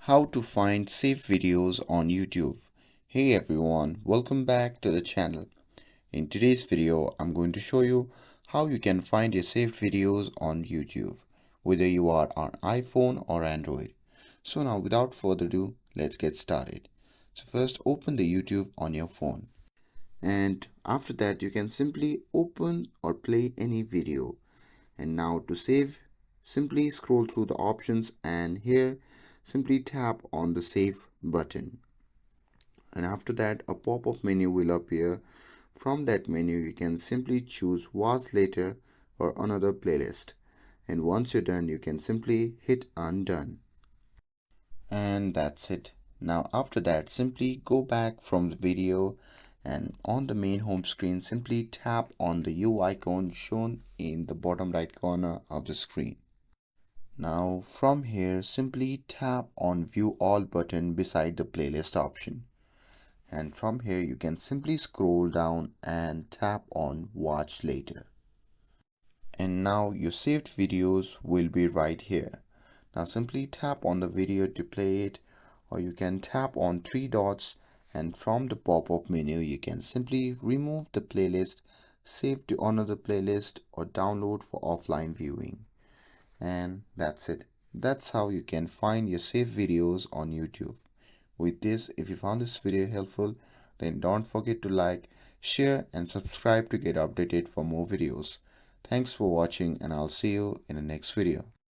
How to find saved videos on YouTube. Hey everyone, welcome back to the channel. In today's video, I'm going to show you how you can find your saved videos on YouTube, whether you are on iPhone or Android. So now without further ado, let's get started. So first open the YouTube on your phone. And after that, you can simply open or play any video. And now to save, simply scroll through the options and here simply tap on the save button. And after that, a pop-up menu will appear. From that menu, you can simply choose watch later or another playlist. And once you're done, you can simply hit undone. And that's it. Now after that, simply go back from the video and on the main home screen, simply tap on the U icon shown in the bottom right corner of the screen. Now from here, simply tap on view all button beside the playlist option. And from here, you can simply scroll down and tap on watch later. And now your saved videos will be right here. Now simply tap on the video to play it, or you can tap on three dots and from the pop-up menu you can simply remove the playlist, save to another playlist or download for offline viewing. And that's it. That's how you can find your saved videos on YouTube. With this, if you found this video helpful, then don't forget to like, share and subscribe to get updated for more videos. Thanks for watching and I'll see you in the next video.